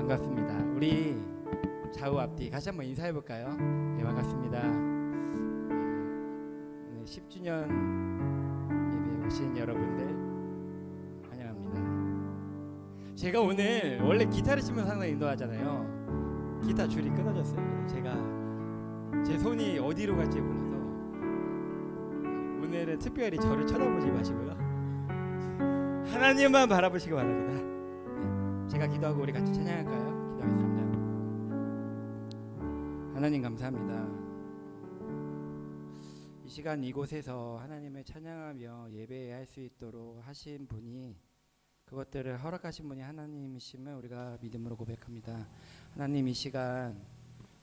반갑습니다. 우리 좌우 앞뒤 같이 한번 인사해 볼까요? 네, 반갑습니다. 네, 10주년 예배 오신 여러분들 환영합니다. 제가 오늘 원래 기타를 치면서 항상 인도하잖아요. 기타 줄이 끊어졌어요. 제가 제 손이 어디로 갈지 몰라서 오늘은 특별히 저를 쳐다보지 마시고요. 하나님만 바라보시기 바랍니다. 제가 기도하고 우리 같이 찬양할까요? 기도하겠습니다. 하나님 감사합니다. 이 시간 이곳에서 하나님을 찬양하며 예배할 수 있도록 하신 분이, 그것들을 허락하신 분이 하나님이심을 우리가 믿음으로 고백합니다. 하나님, 이 시간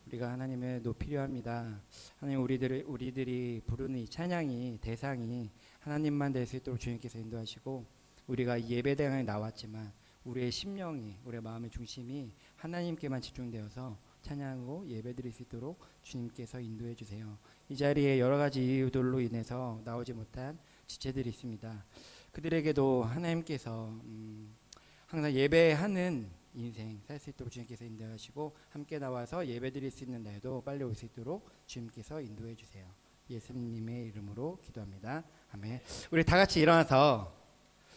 우리가 하나님을 높이려 합니다. 하나님, 우리들이 부르는 이 찬양이 대상이 하나님만 될 수 있도록 주님께서 인도하시고, 우리가 예배당에 나왔지만 우리의 심령이, 우리의 마음의 중심이 하나님께만 집중되어서 찬양하고 예배드릴 수 있도록 주님께서 인도해 주세요. 이 자리에 여러 가지 이유들로 인해서 나오지 못한 지체들이 있습니다. 그들에게도 하나님께서 항상 예배하는 인생 살 수 있도록 주님께서 인도하시고, 함께 나와서 예배드릴 수 있는 날도 빨리 올 수 있도록 주님께서 인도해 주세요. 예수님의 이름으로 기도합니다. 아멘. 우리 다 같이 일어나서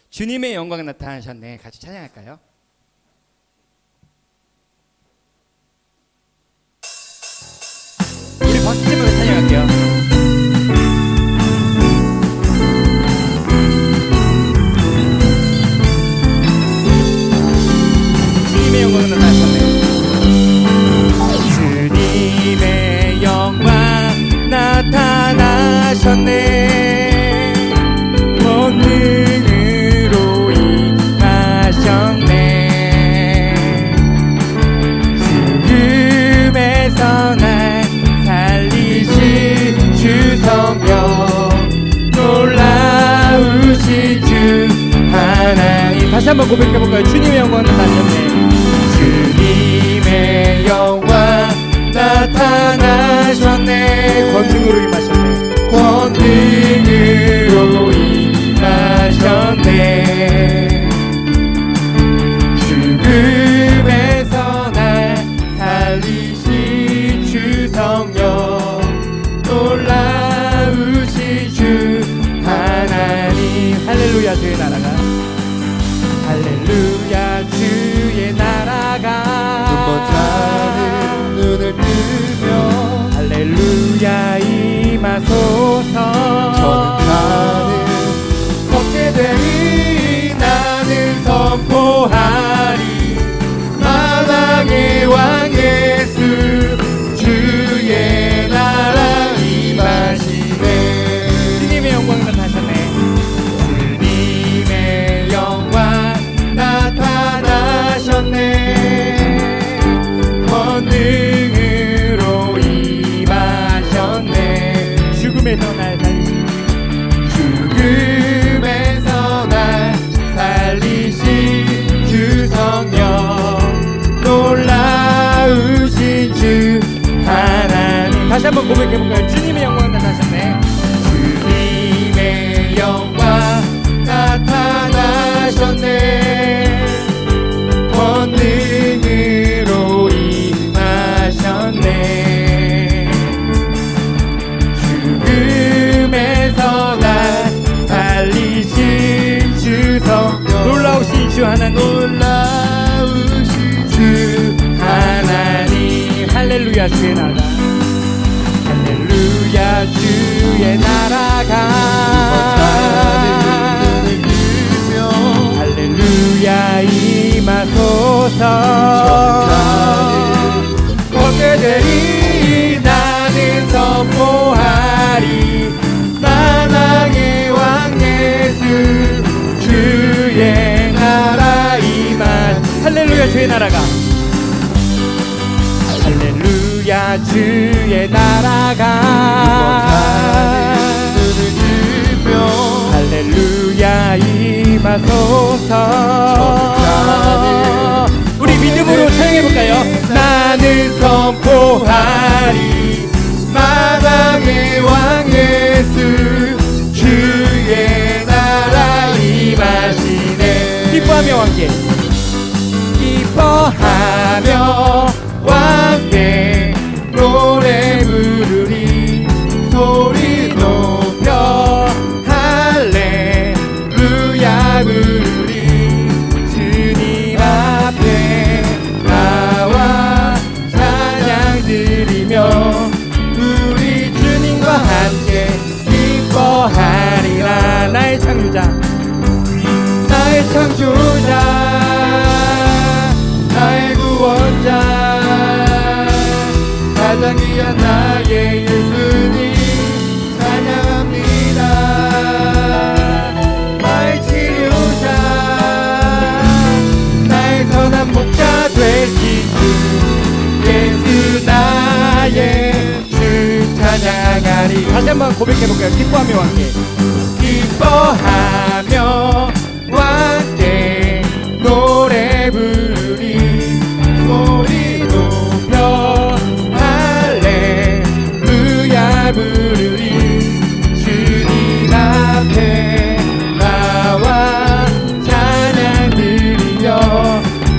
주님의 영광이 나타나셨네 같이 찬양할까요? 우리 박수 치면서 찬양할게요. 주님의 영광이 나타나셨네. 주님의 영광 나타나셨네. 죽음에서 날 살리신 주 성령, 놀라우신 주 하나님. 다시 한번 고백해볼까요? 주님의 영광 나타나셨네. 주님의 영광 나타나셨네. 권능으로 임하셨네. 권능으로 임하셨네. 죽음에서 날 살리신 주 성령, 놀라우신 주 하나님. 할렐루야, 주의 나라가, 할렐루야, 주의 나라가 눈먼 자는 눈을 뜨며 할렐루야 임하소서. 저는 가는 걷게 되리 나는 선포하리, 만왕의 왕 예수 주의 나라 임하시네. 주님의 영광 나타나셨네. 주님의 영광 나타나셨네. 권능으로 임하셨네. 죽음에서 날 살리신, 죽음에서 날 살리신 주 성령, 놀라우신 주 하나님. 다시 한번 고백해볼까요? 주님의 영광 나타나셨네. 주님의 영광 나타나셨네. 권능으로 임하셨네. 죽음에서 날 살리신 주 성령, 놀라우신 주 하나님, 놀라우신 주 하나님. 할렐루야, 주의 나라, 할렐루야, 주의 나라가, 할렐루야 임하소서. 걷게 되리 나는 선포하리, 만왕의 왕 예수 주의 나라 임하. 할렐루야, 주의 나라가, 할렐루야, 주의 나라가, 할렐루야 임하소서. 우리 믿음으로 찬양해볼까요? 나는 선포하리, 만왕의 왕 예수 주의 나라 임하시네. 기뻐하며 왕께, 기뻐하며 기뻐하며 함께 노래 부르리 소리 높여 할렐루야 부르리 주님 앞에 나와 찬양 드리며 우리 주님과 함께 기뻐하리라. 나의 창조자 나의 창조자 나의 구원자 가장 귀한 나의 예수님 찬양합니다. 나의 치료자 나의 선한 목자 되신 주 예수 나의 주 찬양하리. 다시 한번 고백해볼까요? 기뻐하며 함께 기뻐하며 함께 노래 부르리 소리 높여 할렐루야 부르리 주님 앞에 나와 찬양 드리며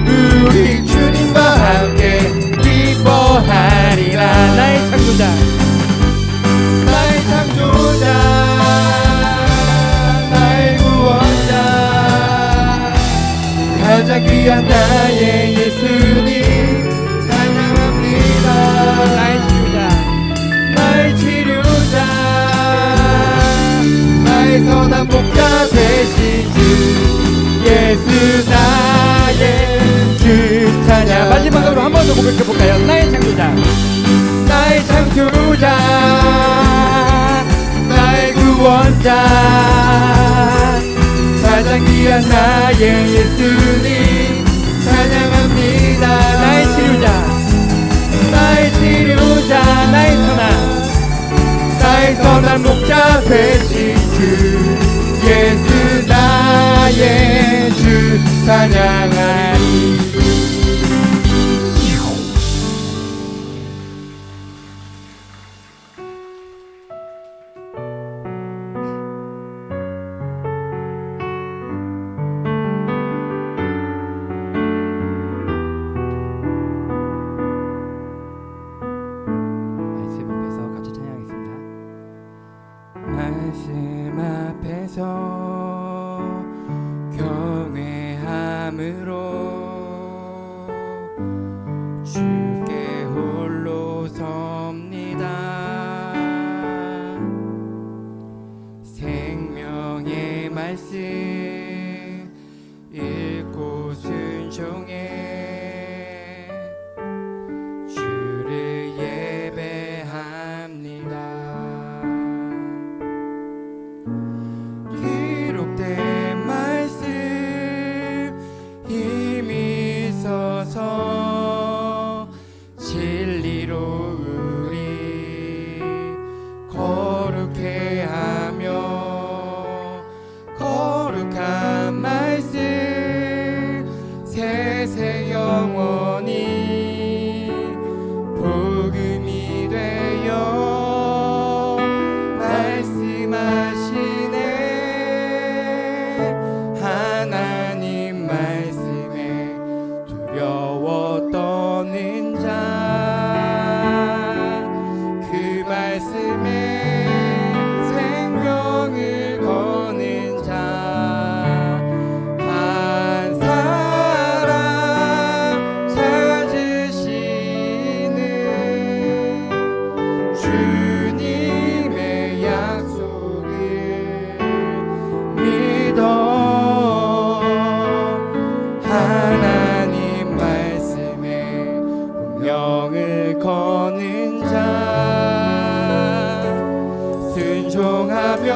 우리 주님과 함께 기뻐하리라. 나의 창조자 나의 창조자 나의 구원자 가장 귀한 나의 예수님 찬양합니다. 나의 치료자 나의 치료자 나의 선한 목자 되신 주 예수 나의 주 찬양. 마지막으로 한 번 더 고백해볼까요? 나의 창조자 나의 창조자 나의 구원자 가장 귀한 나의 예수님 찬양합니다. 나의 치료자 나의 치료자 나의 선한 목자 되신 주 예수 나의 주 찬양하리. 말씀 앞에서 경외함으로 주께 홀로 섭니다. 생명의 말씀 읽고 순종해 주를 예배합니다. 기록된 말씀 힘이 있어서 진리로 우리 거룩해 하며 거룩한 말씀 세세 영원히 복음이 되어 말씀하시네. 하나님 말씀에 두려워 떠는 자 그 말씀에 생명을 거는 자 한 사람 찾으시는 주님의 약속을 믿어 하나님 말씀에 운명을 거는 자 순종하며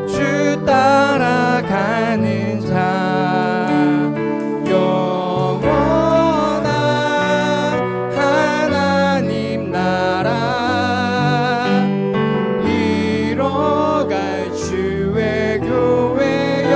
주 따라가는 자 영원한 하나님 나라 이뤄갈 주의 교회여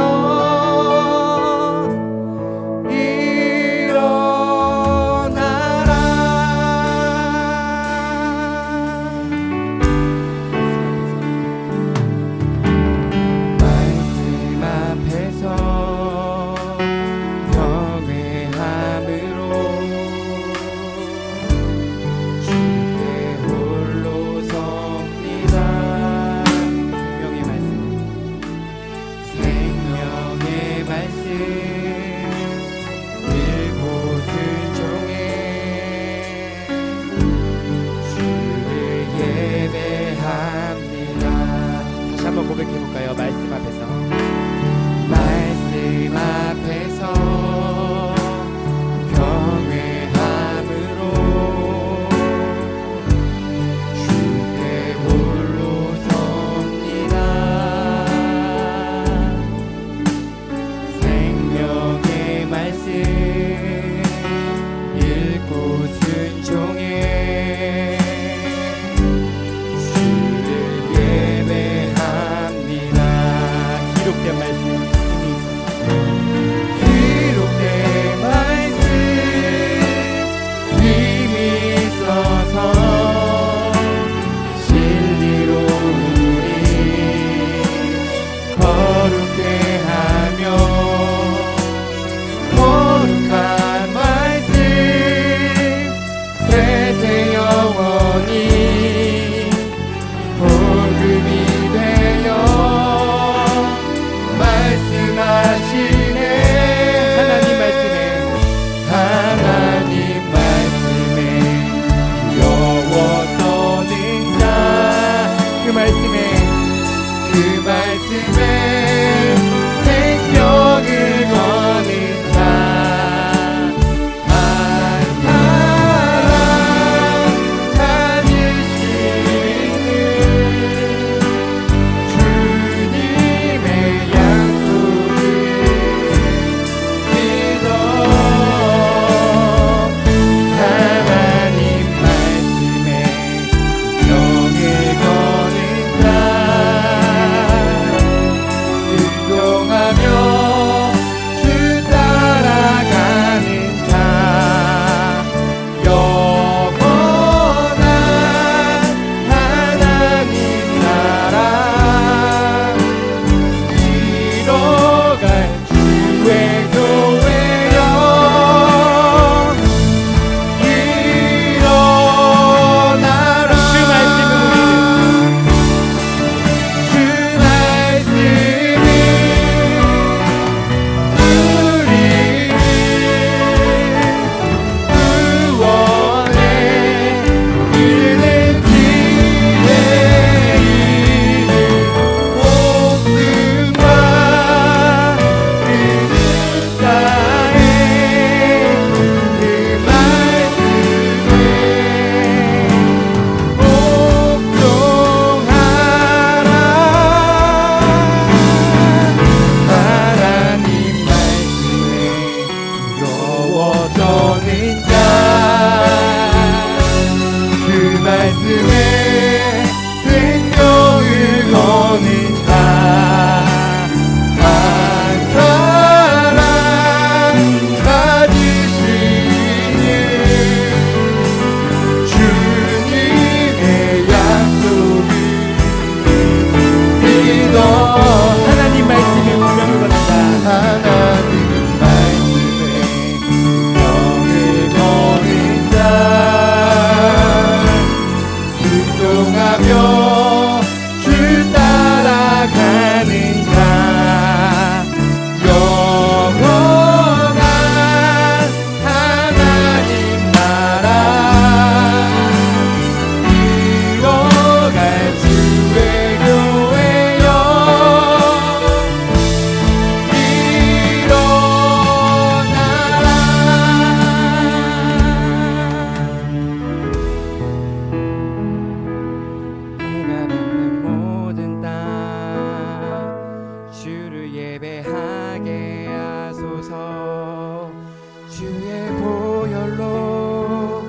주의 보혈로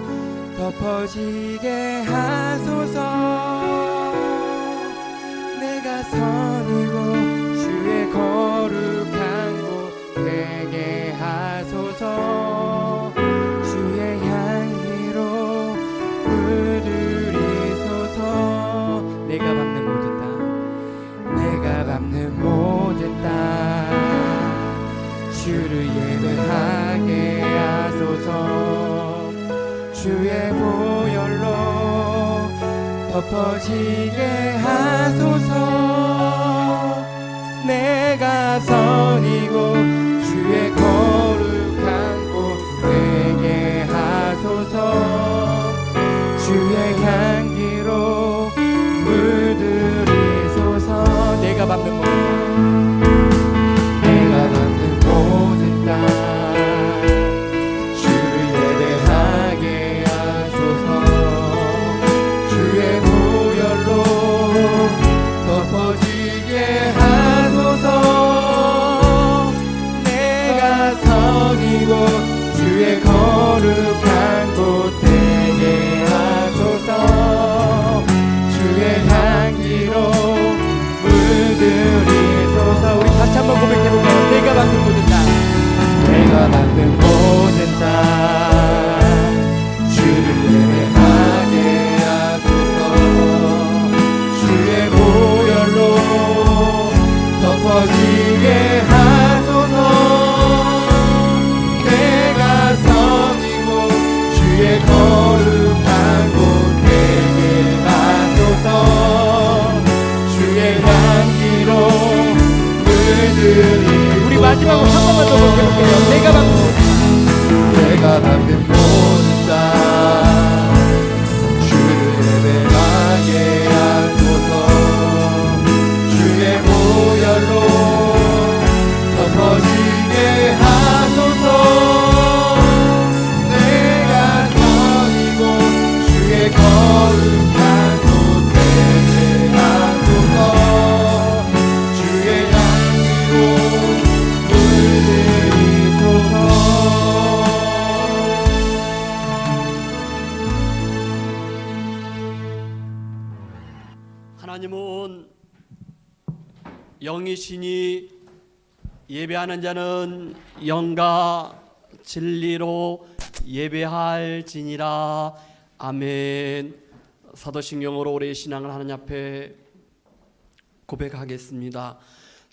덮어지게 하소서. 내가 선이고 주의 거룩한 곳 되게 하소서. 주의 향기로 물들이소서. 내가 밟는 모든 땅, 내가 밟는 모든 땅 주를 예배하게 하소서. 주의 보혈로 덮어지게 하소서. 내가 선이고 주의 거룩한 곳 되게 하소서. 주의 향기로 물들이소서. 내가 밟는 모든 땅 주를 예배하게 하소서. 주의 보혈로 덮어지게 하소서. 내가 선이고 주의 거룩한 곳 되게 하소서. 주의 향기로 물들이소서. 우리 다시 한번 고백해볼까요? 내가 밟는 모든 땅, 내가 밟는 모든 땅 주를 예배하게 하소서. 주의 보혈로 덮어지게 하소서. 내가 선이고 주의 거룩한 곳 되게 하소서. 주의 향기로 물들이. 우리 마지막으로 한 번만 더 해볼게요. 내가 밟는 모든 땅 주를 예배하게 하소서. 주의 보혈로 덮어지게 하소서. 내가 선이고 주의 거룩한 곳 되게 하소서. 주의 향기로 물들이소서. 하나님은 영이시니 예배하는 자는 영과 진리로 예배할지니라. 아멘. 사도신경으로 우리의 신앙을 하나님 앞에 고백하겠습니다.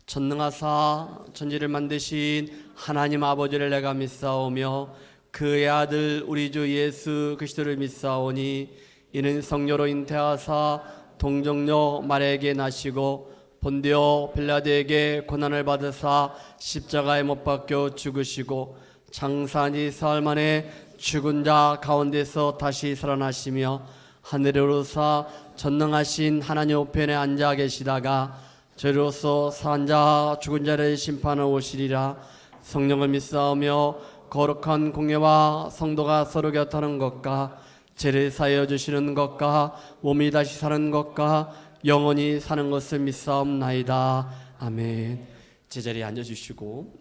전능하사 천지를 만드신 하나님 아버지를 내가 믿사오며 그의 아들 우리 주 예수 그리스도를 믿사오니 이는 성령으로 잉태하사 동정녀 마리아에게 나시고 본디오 빌라도에게 고난을 받으사 십자가에 못 박혀 죽으시고 장사한 사흘 만에 죽은 자 가운데서 다시 살아나시며 하늘에 오르사 전능하신 하나님 우편에 앉아 계시다가 저리로서 산 자 죽은 자를 심판하러 오시리라. 성령을 믿사오며 거룩한 공예와 성도가 서로 곁하는 것과 죄를 사하여 주시는 것과 몸이 다시 사는 것과 영원히 사는 것을 믿사옵나이다. 아멘. 제자리에 앉아주시고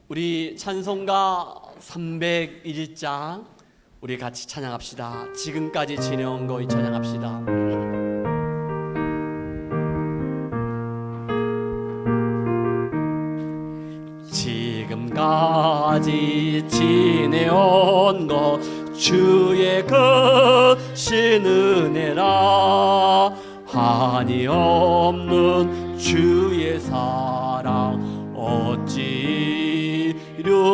우리 찬송가 301장 우리 같이 찬양합시다. 지금까지 지내온 거 찬양합시다. 지금까지 지내온 것 주의 크신 은혜라. 한이 없는 주의 사랑 어찌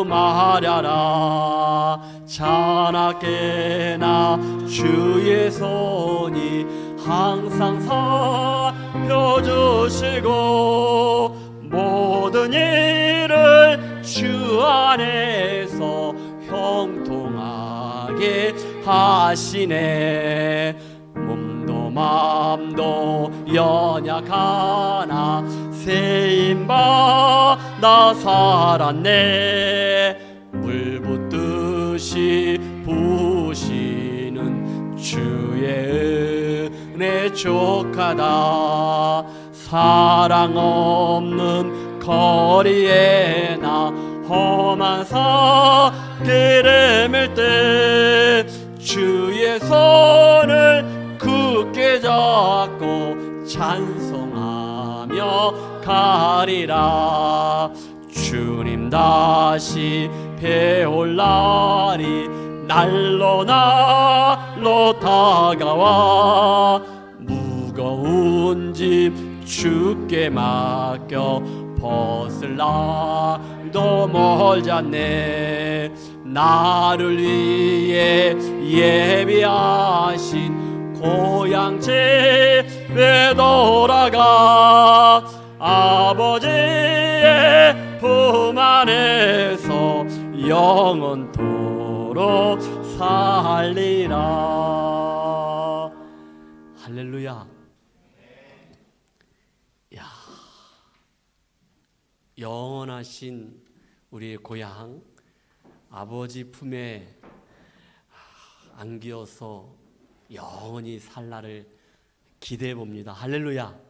말하라. 자나깨나 주의 손이 항상 살펴주시고 모든 일을 주 안에서 형통하게 하시네. 몸도 맘도 연약하나 세임받아 살았네. 물 붓듯이 부으시는 주의 은혜 족하다. 사랑 없는 거리에 나 험한 산길을 때 주의 손을 굳게 잡고 찬송하며 가리라. 주님 다시 배올 날이 날로 다가와 무거운 짐 주께 맡겨 벗을 날도 멀지 않네. 나를 위해 예비하신 고향 집에 돌아가 아버지의 품 안에서 영원토록 살리라. 할렐루야. 야, 영원하신 우리의 고향 아버지 품에 안기어서 영원히 살 날을 기대해 봅니다. 할렐루야.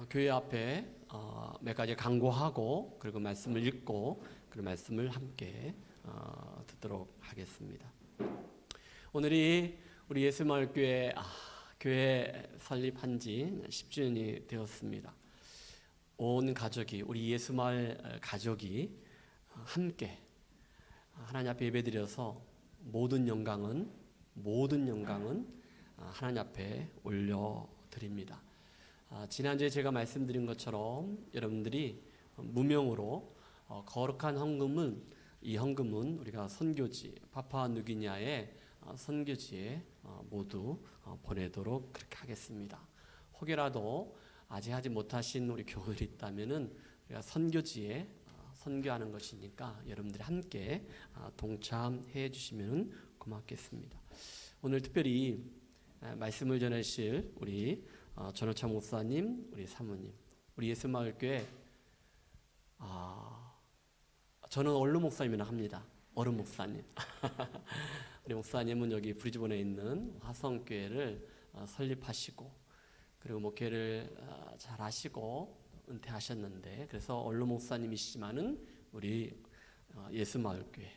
교회 앞에 몇 가지 강구하고 그리고 말씀을 읽고 그리고 말씀을 함께 듣도록 하겠습니다. 오늘이 우리 예수마을교회 교회 설립한 지 10주년이 되었습니다. 온 가족이 우리 예수마을 가족이 함께 하나님 앞에 예배드려서 모든 영광은 하나님 앞에 올려드립니다. 지난주에 제가 말씀드린 것처럼 여러분들이 무명으로 거룩한 헌금은 이 헌금은 우리가 선교지 파푸아누기니아의 선교지에 모두 보내도록 그렇게 하겠습니다. 혹여라도 아직 하지 못하신 우리 교우들이 있다면은 우리가 선교지에 선교하는 것이니까 여러분들이 함께 동참해 주시면 고맙겠습니다. 오늘 특별히 말씀을 전하실 우리 전호차 목사님, 우리 사모님, 우리 예수마을교회 저는 얼루 목사님이라 합니다. 얼음 목사님. 우리 목사님은 여기 브리즈번에 있는 화성교회를 설립하시고 그리고 목회를 잘 하시고 은퇴하셨는데 그래서 얼루 목사님이시지만은 우리 예수마을교회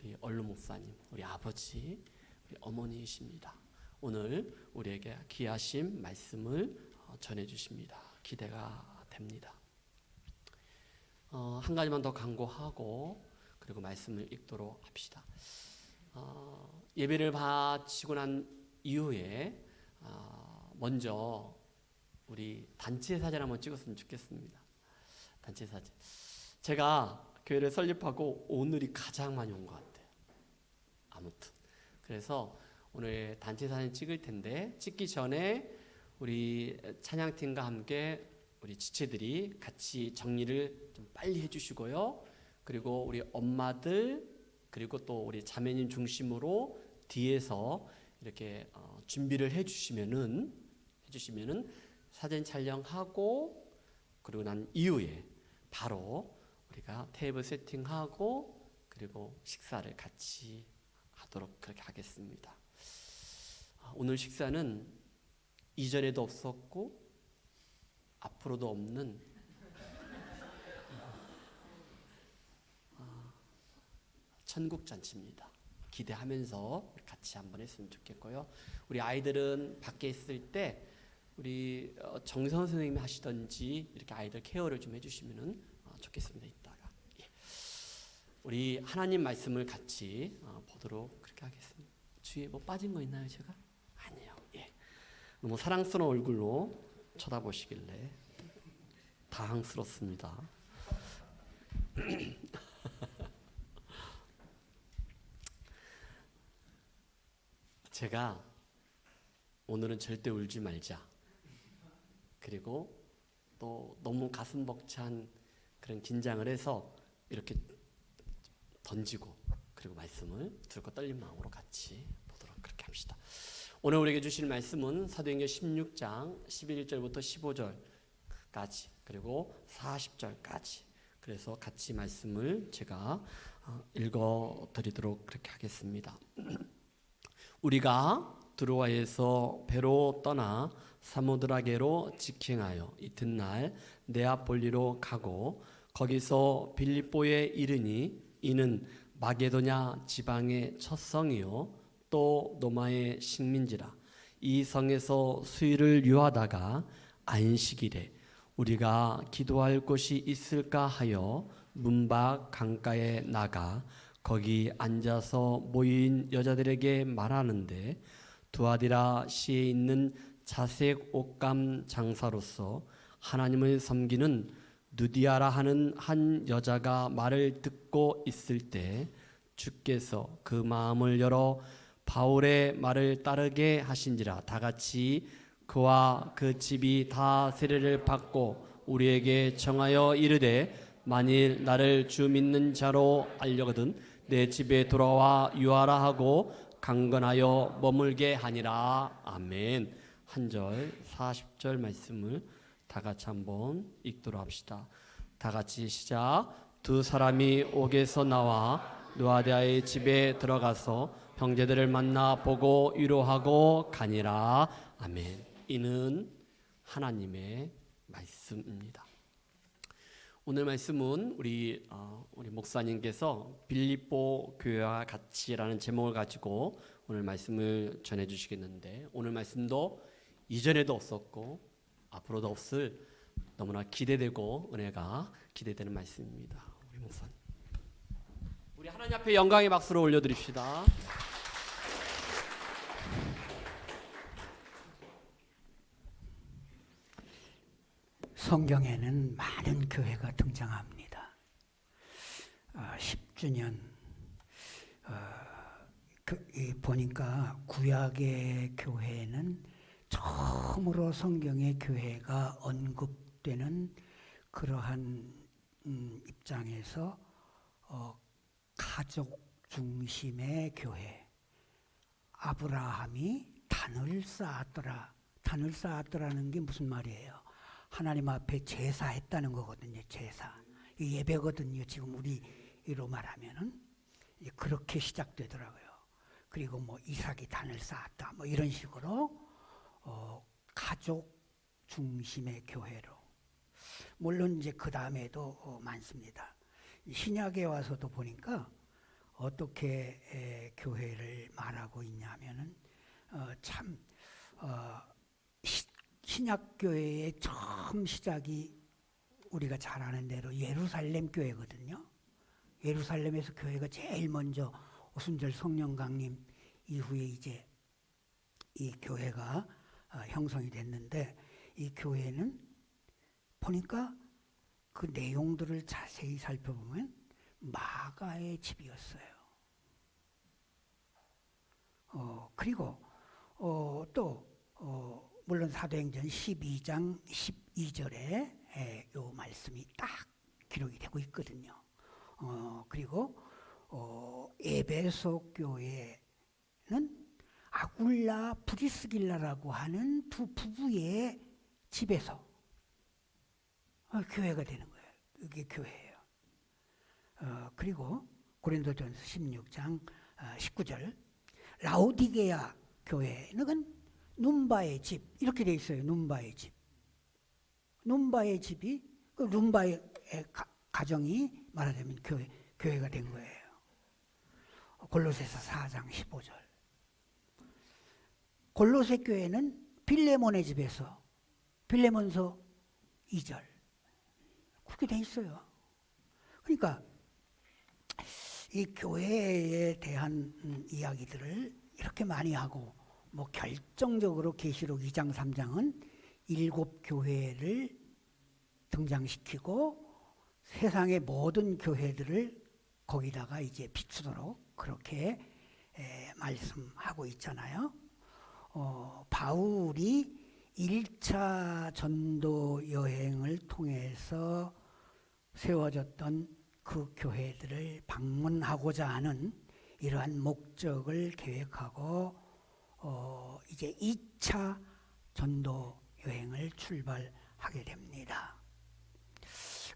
우리 얼루 목사님, 우리 아버지, 우리 어머니이십니다. 오늘 우리에게 귀하신 말씀을 전해주십니다. 기대가 됩니다. 한 가지만 더 강구하고 그리고 말씀을 읽도록 합시다. 예배를 바치고 난 이후에 먼저 우리 단체 사진 한번 찍었으면 좋겠습니다. 단체 사진. 제가 교회를 설립하고 오늘이 가장 많이 온 것 같아요. 아무튼 그래서 오늘 단체 사진 찍을 텐데 찍기 전에 우리 찬양팀과 함께 우리 지체들이 같이 정리를 좀 빨리 해주시고요. 그리고 우리 엄마들 그리고 또 우리 자매님 중심으로 뒤에서 이렇게 준비를 해주시면은 사진 촬영하고 그리고 난 이후에 바로 우리가 테이블 세팅하고 그리고 식사를 같이 하도록 그렇게 하겠습니다. 오늘 식사는 이전에도 없었고 앞으로도 없는 천국 잔치입니다. 기대하면서 같이 한번 했으면 좋겠고요. 우리 아이들은 밖에 있을 때 우리 정선 선생님이 하시던지 이렇게 아이들 케어를 좀 해주시면 좋겠습니다. 이따가 우리 하나님 말씀을 같이 보도록 그렇게 하겠습니다. 주위에 뭐 빠진 거 있나요, 제가? 아니요. 예. 너무 사랑스러운 얼굴로 쳐다보시길래 당황스럽습니다. 제가 오늘은 절대 울지 말자. 그리고 또 너무 가슴 벅찬 그런 긴장을 해서 이렇게 던지고 그리고 말씀을 들고 떨린 마음으로 같이 보도록 그렇게 합시다. 오늘 우리에게 주실 말씀은 사도행전 16장 11절부터 15절까지 그리고 40절까지 그래서 같이 말씀을 제가 읽어드리도록 그렇게 하겠습니다. 우리가 드로아에서 배로 떠나 사모드라게로 직행하여 이튿날 네아폴리로 가고 거기서 빌립보에 이르니 이는 마게도냐 지방의 첫 성이요 또 로마의 식민지라. 이 성에서 수일을 유하다가 안식일에 우리가 기도할 곳이 있을까 하여 문밖 강가에 나가 거기 앉아서 모인 여자들에게 말하는데 두아디라 시에 있는 자색 옷감 장사로서 하나님을 섬기는 누디아라 하는 한 여자가 말을 듣고 있을 때 주께서 그 마음을 열어 바울의 말을 따르게 하신지라. 다 같이 그와 그 집이 다 세례를 받고 우리에게 청하여 이르되 만일 나를 주 믿는 자로 알려거든 내 집에 돌아와 유하라 하고 강건하여 머물게 하니라. 아멘. 한 절 40절 말씀을 다 같이 한번 읽도록 합시다. 다 같이 시작. 두 사람이 옥에서 나와 누아디아의 집에 들어가서 형제들을 만나 보고 위로하고 가니라. 아멘. 이는 하나님의 말씀입니다. 오늘 말씀은 우리 목사님께서 빌립보 교회와 같이라는 제목을 가지고 오늘 말씀을 전해 주시겠는데, 오늘 말씀도 이전에도 없었고 앞으로도 없을 너무나 기대되고 은혜가 기대되는 말씀입니다. 우리 목사님, 우리 하나님 앞에 영광의 박수를 올려드립시다. 성경에는 많은 교회가 등장합니다. 10주년 보니까 구약의 교회는 처음으로 성경의 교회가 언급되는 그러한 입장에서 가족 중심의 교회. 아브라함이 단을 쌓았더라. 단을 쌓았더라는 게 무슨 말이에요? 하나님 앞에 제사했다는 거거든요. 제사. 예배거든요. 지금 우리로 말하면은 그렇게 시작되더라고요. 그리고 뭐 이삭이 단을 쌓았다. 뭐 이런 식으로 가족 중심의 교회로. 물론 이제 그 다음에도 많습니다. 신약에 와서도 보니까 어떻게 교회를 말하고 있냐면은 신약교회의 처음 시작이 우리가 잘 아는 대로 예루살렘 교회거든요. 예루살렘에서 교회가 제일 먼저 오순절 성령 강림 이후에 이제 이 교회가 형성이 됐는데, 이 교회는 보니까 그 내용들을 자세히 살펴보면 마가의 집이었어요. 그리고 물론 사도행전 12장 12절에 요 말씀이 딱 기록이 되고 있거든요. 그리고 에베소 교회는 아굴라 브리스길라라고 하는 두 부부의 집에서 교회가 되는 거예요. 이게 교회예요. 그리고 고린도전서 16장 19절 라오디게아 교회는 눈바의 집 이렇게 돼 있어요. 눈바의 집. 눈바의 집이 그 눈바의 가정이 말하자면 교회가 된 거예요. 골로새서 4장 15절. 골로새 교회는 빌레몬의 집에서 빌레몬서 2절 그렇게 돼 있어요. 그러니까 이 교회에 대한 이야기들을 이렇게 많이 하고, 뭐 결정적으로 계시록 2장 3장은 7 교회를 등장시키고 세상의 모든 교회들을 거기다가 이제 비추도록 그렇게 말씀하고 있잖아요. 바울이 1차 전도 여행을 통해서 세워졌던 그 교회들을 방문하고자 하는 이러한 목적을 계획하고 이제 2차 전도 여행을 출발하게 됩니다.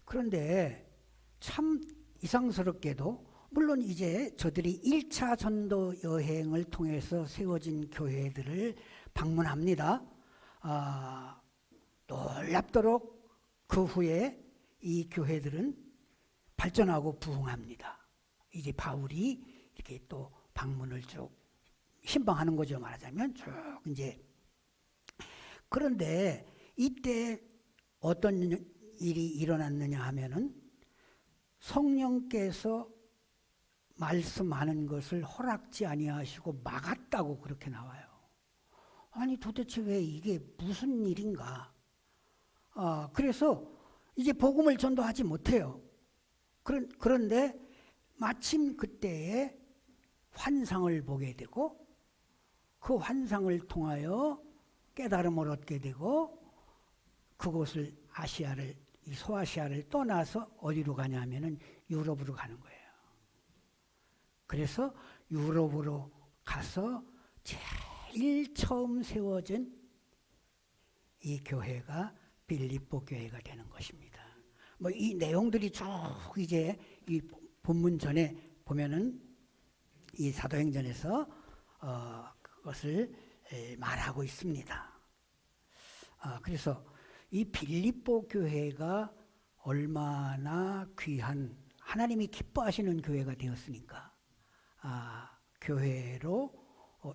그런데 참 이상스럽게도 물론 이제 저들이 1차 전도 여행을 통해서 세워진 교회들을 방문합니다. 놀랍도록 그 후에 이 교회들은 발전하고 부흥합니다. 이제 바울이 이렇게 또 방문을 쭉 신방하는 거죠. 말하자면 쭉 이제. 그런데 이때 어떤 일이 일어났느냐 하면은 성령께서 말씀하는 것을 허락지 아니하시고 막았다고 그렇게 나와요. 아니 도대체 왜 이게 무슨 일인가? 그래서 이제 복음을 전도하지 못해요. 그런데 마침 그때에 환상을 보게 되고 그 환상을 통하여 깨달음을 얻게 되고 그곳을 이 소아시아를 떠나서 어디로 가냐면은 유럽으로 가는 거예요. 그래서 유럽으로 가서 제일 처음 세워진 이 교회가 빌립보 교회가 되는 것입니다. 뭐 이 내용들이 쭉 이제 이 본문 전에 보면은 이 사도행전에서 그것을 말하고 있습니다. 그래서 이 빌립보 교회가 얼마나 귀한 하나님이 기뻐하시는 교회가 되었으니까 교회로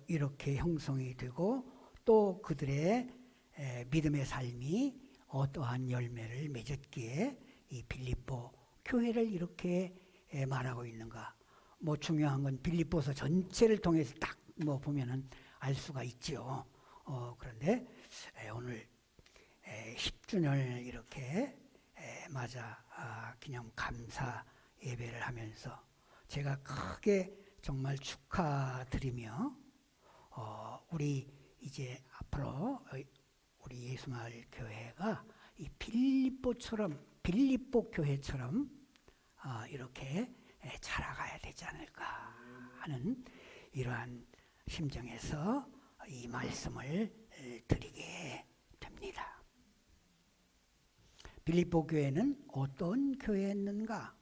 이렇게 형성이 되고 또 그들의 믿음의 삶이 어떠한 열매를 맺었기에 이 빌립보 교회를 이렇게 말하고 있는가. 뭐 중요한 건 빌립보서 전체를 통해서 딱 뭐 보면은 알 수가 있지요. 그런데 오늘 10주년을 이렇게 맞아 기념 감사 예배를 하면서 제가 크게 정말 축하드리며 우리 이제 앞으로 우리 예수마을 교회가 이 빌립보 교회처럼 이렇게 자라가야 되지 않을까 하는 이러한 심정에서 이 말씀을 드리게 됩니다. 빌립보 교회는 어떤 교회였는가?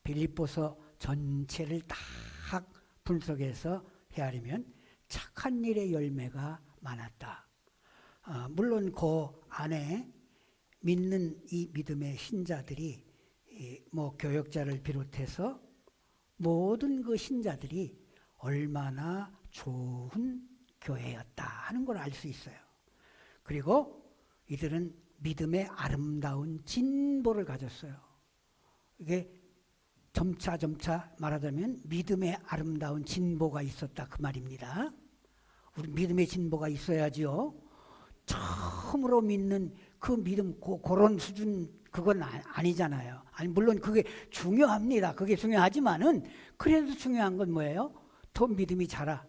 빌립보서 전체를 딱 분석해서 헤아리면 착한 일의 열매가 많았다. 물론 그 안에 믿는 이 믿음의 신자들이 뭐 교역자를 비롯해서 모든 그 신자들이 얼마나 좋은 교회였다 하는 걸 알 수 있어요. 그리고 이들은 믿음의 아름다운 진보를 가졌어요. 이게 점차 말하자면 믿음의 아름다운 진보가 있었다 그 말입니다. 우리 믿음의 진보가 있어야지요. 처음으로 믿는 그 믿음 그런 수준 그건 아니잖아요. 아니 물론 그게 중요합니다. 그게 중요하지만은 그래도 중요한 건 뭐예요? 더 믿음이 자라.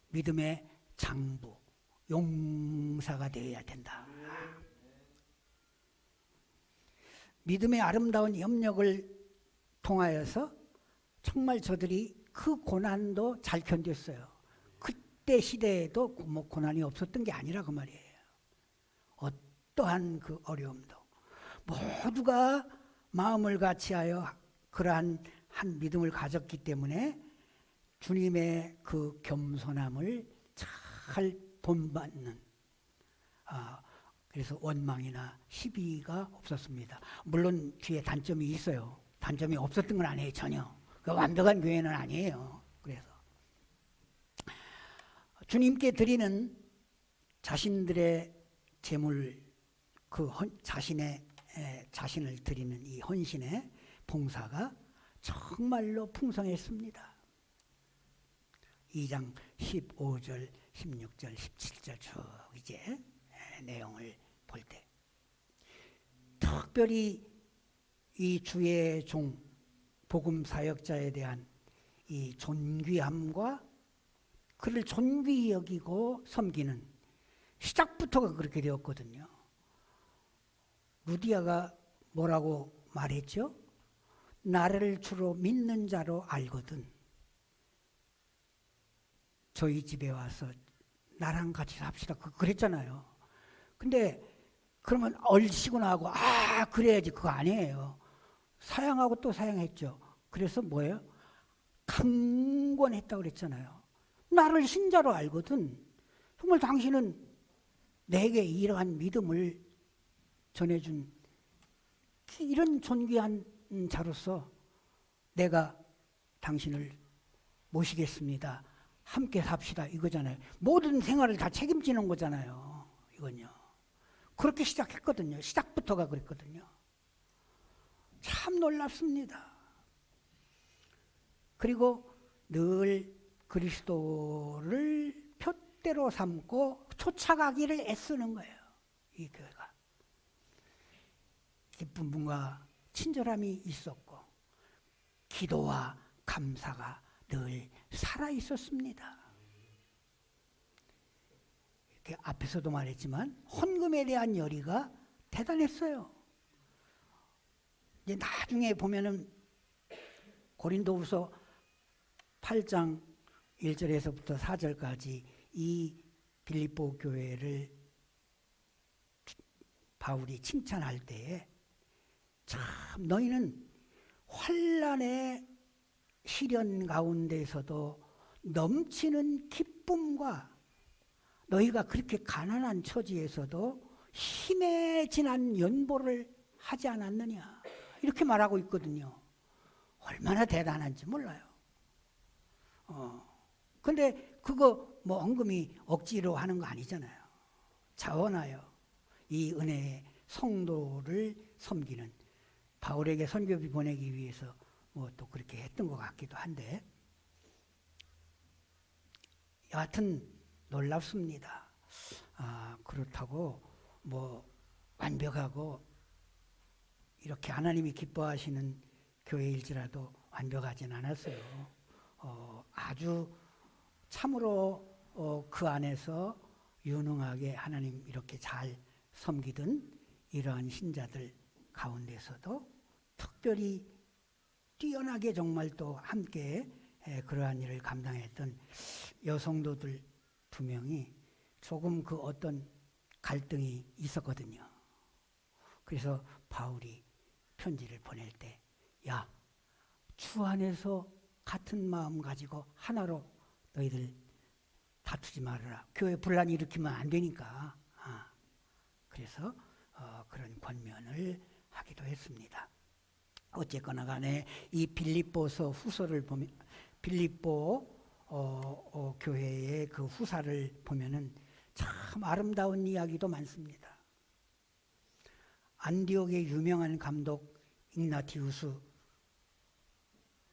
믿음의 장부, 용사가 되어야 된다. 믿음의 아름다운 염력을 통하여서 정말 저들이 그 고난도 잘 견뎠어요. 그때 시대에도 뭐 고난이 없었던 게 아니라 그 말이에요. 어떠한 그 어려움도 모두가 마음을 같이하여 그러한 한 믿음을 가졌기 때문에 주님의 그 겸손함을 잘 본받는 그래서 원망이나 시비가 없었습니다. 물론 뒤에 단점이 있어요. 단점이 없었던 건 아니에요. 전혀. 그 완벽한 교회는 아니에요. 그래서 주님께 드리는 자신들의 재물 자신을 드리는 이 헌신의 봉사가 정말로 풍성했습니다. 2장 15절, 16절, 17절 쭉 이제 내용을 볼 때 특별히 이 주의 종 복음 사역자에 대한 이 존귀함과 그를 존귀히 여기고 섬기는 시작부터가 그렇게 되었거든요. 루디아가 뭐라고 말했죠? 나를 주로 믿는 자로 알거든. 저희 집에 와서 나랑 같이 삽시다. 그랬잖아요. 근데 그러면 얼씨구나 하고 그래야지 그거 아니에요. 사양하고 또 사양했죠. 그래서 뭐예요? 강권했다고 그랬잖아요. 나를 신자로 알거든. 정말 당신은 내게 이러한 믿음을 전해준 이런 존귀한 자로서 내가 당신을 모시겠습니다. 함께 삽시다 이거잖아요. 모든 생활을 다 책임지는 거잖아요. 이건요. 그렇게 시작했거든요. 시작부터가 그랬거든요. 참 놀랍습니다. 그리고 늘 그리스도를 표대로 삼고 쫓아가기를 애쓰는 거예요. 이 교회가. 기쁜 분과 친절함이 있었고 기도와 감사가 늘 살아 있었습니다. 이렇게 앞에서도 말했지만 헌금에 대한 열의가 대단했어요. 이제 나중에 보면은 고린도후서 8장 1절에서부터 4절까지 이 빌립보 교회를 바울이 칭찬할 때에 참 너희는 환난의 시련 가운데서도 넘치는 기쁨과 너희가 그렇게 가난한 처지에서도 힘에 지난 연보를 하지 않았느냐 이렇게 말하고 있거든요. 얼마나 대단한지 몰라요. 근데 그거 뭐 헌금이 억지로 하는 거 아니잖아요. 자원하여 이 은혜의 성도를 섬기는 바울에게 선교비 보내기 위해서 뭐 또 그렇게 했던 것 같기도 한데 여하튼 놀랍습니다. 그렇다고 뭐 완벽하고 이렇게 하나님이 기뻐하시는 교회일지라도 완벽하진 않았어요. 아주 참으로 그 안에서 유능하게 하나님 이렇게 잘 섬기던 이러한 신자들 가운데서도 특별히 뛰어나게 정말 또 함께 그러한 일을 감당했던 여성도들 2명이 조금 그 어떤 갈등이 있었거든요. 그래서 바울이 편지를 보낼 때 야, 주 안에서 같은 마음 가지고 하나로 너희들 다투지 말아라. 교회 분란 일으키면 안 되니까. 그래서 그런 권면을 하기도 했습니다. 어쨌거나 간에 이 빌립보서 후서를 보면 빌립보 교회의 그 후사를 보면은 참 아름다운 이야기도 많습니다. 안디옥의 유명한 감독 ig나티우스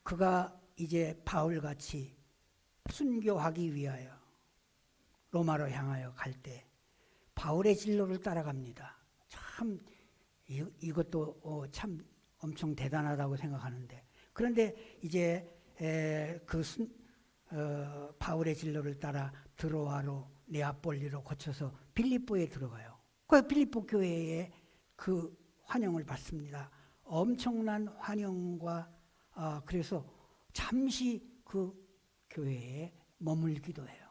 그가 이제 바울같이 순교하기 위하여 로마로 향하여 갈 때 바울의 진로를 따라갑니다. 참 이것도 참 엄청 대단하다고 생각하는데 그런데 이제 바울의 진로를 따라 드로아로 네아폴리로 거쳐서 빌립보에 들어가요. 그 빌립보 교회에 그 환영을 받습니다. 엄청난 환영과 그래서 잠시 그 교회에 머물기도 해요.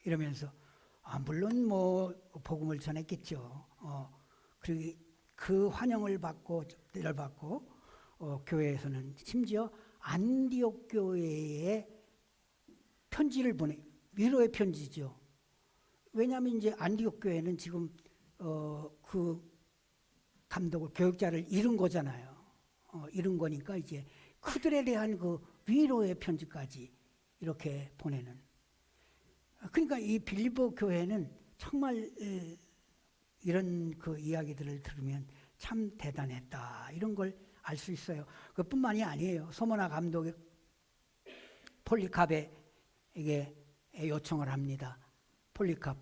이러면서 물론 뭐 복음을 전했겠죠. 그리고 그 환영을 받고 접대를 받고 교회에서는 심지어 안디옥 교회에 편지를 보내 위로의 편지죠. 왜냐하면 이제 안디옥 교회는 지금 그 감독을 교육자를 잃은 거잖아요. 잃은 거니까 이제 그들에 대한 그 위로의 편지까지 이렇게 보내는. 그러니까 이 빌립보 교회는 정말 이런 그 이야기들을 들으면 참 대단했다 이런 걸 알 수 있어요. 그뿐만이 아니에요. 소모나 감독이 폴리캅에게 요청을 합니다. 폴리캅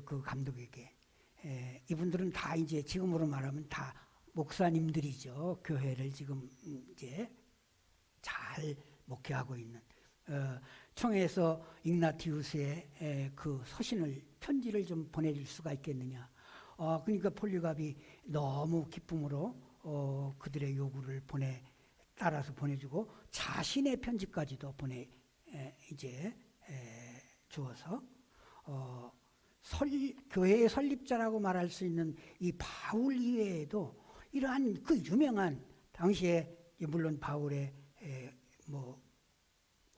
그 감독에게 이분들은 다 이제 지금으로 말하면 다 목사님들이죠. 교회를 지금 이제 잘 목회하고 있는 총회에서 ig나티우스의 그 서신을 편지를 좀 보내줄 수가 있겠느냐. 그러니까 폴리갑이 너무 기쁨으로 그들의 요구를 따라서 보내주고 자신의 편지까지도 이제 주어서 교회의 설립자라고 말할 수 있는 이 바울 이외에도 이러한 그 유명한 당시에 물론 바울의 뭐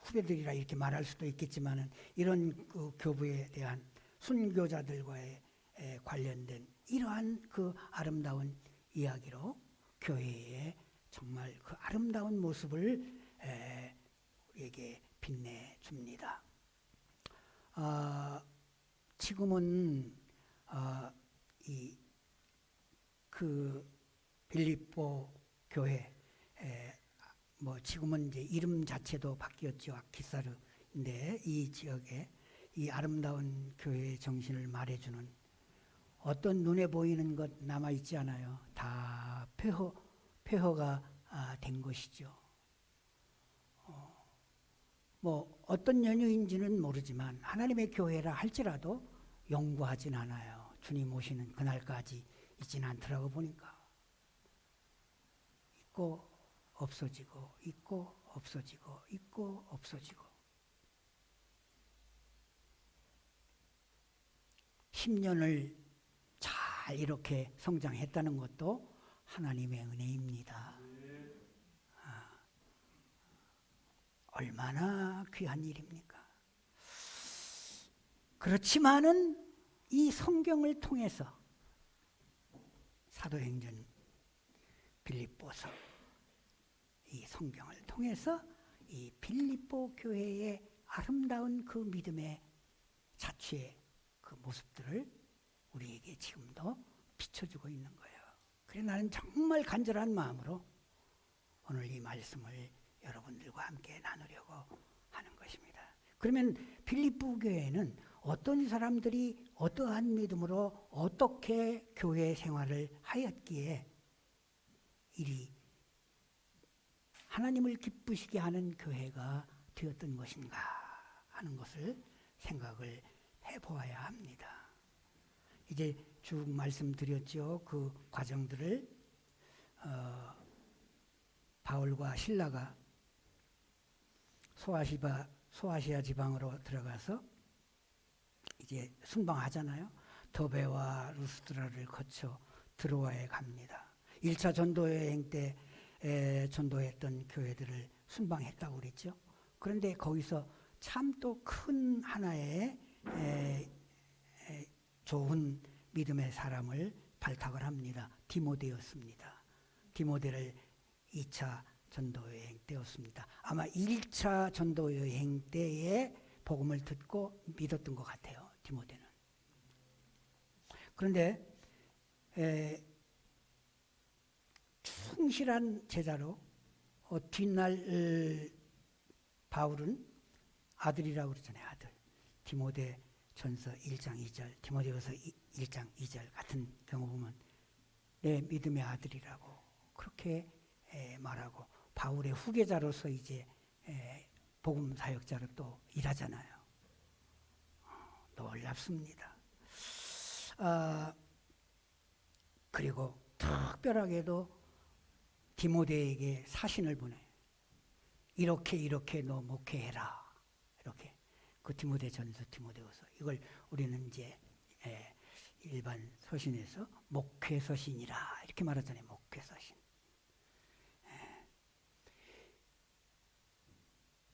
후배들이라 이렇게 말할 수도 있겠지만은 이런 그 교부에 대한 순교자들과의 관련된 이러한 그 아름다운 이야기로 교회의 정말 그 아름다운 모습을 우리에게 빛내 줍니다. 지금은 이 그 빌립보 교회 뭐 지금은 이제 이름 자체도 바뀌었죠. 아키사르인데 이 지역에 이 아름다운 교회의 정신을 말해주는 어떤 눈에 보이는 것 남아 있지 않아요. 다 폐허가 된 것이죠. 뭐 어떤 연유인지는 모르지만 하나님의 교회라 할지라도 영구하진 않아요. 주님 오시는 그날까지 있진 않더라고 보니까. 있고 없어지고 있고 없어지고 있고 없어지고 10년을 잘 이렇게 성장했다는 것도 하나님의 은혜입니다. 얼마나 귀한 일입니까? 그렇지만은 이 성경을 통해서 사도행전 빌립보서 이 성경을 통해서 이 빌립보 교회의 아름다운 그 믿음의 자취의 그 모습들을 우리에게 지금도 비춰주고 있는 거예요. 그래 나는 정말 간절한 마음으로 오늘 이 말씀을 여러분들과 함께 나누려고 하는 것입니다. 그러면 빌립보 교회는 어떤 사람들이 어떠한 믿음으로 어떻게 교회 생활을 하였기에 이리 하나님을 기쁘시게 하는 교회가 되었던 것인가 하는 것을 생각을 해보아야 합니다. 이제 쭉 말씀드렸죠. 그 과정들을 바울과 실라가 소아시아 지방으로 들어가서 이제 순방하잖아요. 더베와 루스드라를 거쳐 드로아에 갑니다. 1차 전도 여행 때 전도했던 교회들을 순방했다고 그랬죠. 그런데 거기서 참 또 큰 하나의 좋은 믿음의 사람을 발탁을 합니다. 디모데였습니다. 디모데를 2차 전도여행 때였습니다. 아마 1차 전도여행 때에 복음을 듣고 믿었던 것 같아요. 디모데는. 그런데 충실한 제자로 뒷날 바울은 아들이라고 그러잖아요. 아들. 디모데 전서 1장 2절, 디모데후서 1장 2절 같은 경우 보면 내 믿음의 아들이라고 그렇게 말하고 바울의 후계자로서 이제 복음 사역자로 또 일하잖아요. 놀랍습니다. 그리고 특별하게도 디모데에게 사신을 보내. 이렇게 너 목회해라. 이렇게 그 디모데 전서, 디모데후서 이걸 우리는 이제 일반 서신에서 목회 서신이라 이렇게 말하잖아요. 목회 서신.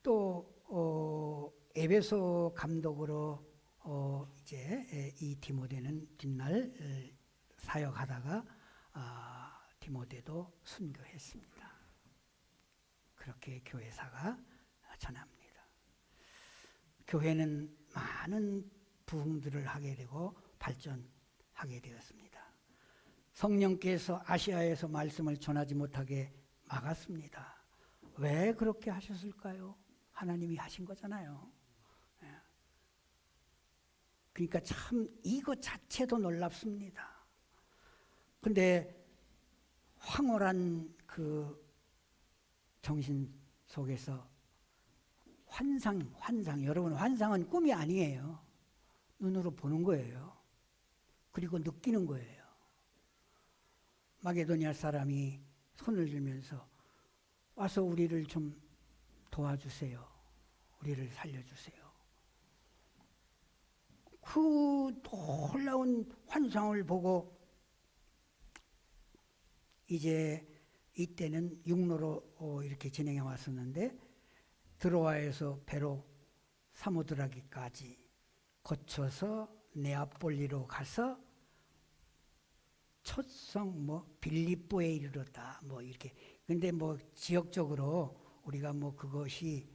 또 에베소 감독으로 이제 이 디모데는 뒷날 사역하다가 디모데도 순교했습니다. 그렇게 교회사가 전합니다. 교회는 많은 부흥들을 하게 되고 발전하게 되었습니다. 성령께서 아시아에서 말씀을 전하지 못하게 막았습니다. 왜 그렇게 하셨을까요? 하나님이 하신 거잖아요. 그러니까 참 이것 자체도 놀랍습니다. 근데 황홀한 그 정신 속에서 환상, 여러분 환상은 꿈이 아니에요. 눈으로 보는 거예요. 그리고 느끼는 거예요. 마게도니아 사람이 손을 들면서 와서 우리를 좀 도와주세요. 우리를 살려주세요. 그 놀라운 환상을 보고 이제 이때는 육로로 이렇게 진행해 왔었는데 드로아에서 배로 사모드라기까지 거쳐서 네아폴리로 가서 첫성 빌립보에 이르렀다 이렇게. 근데 지역적으로 우리가 그것이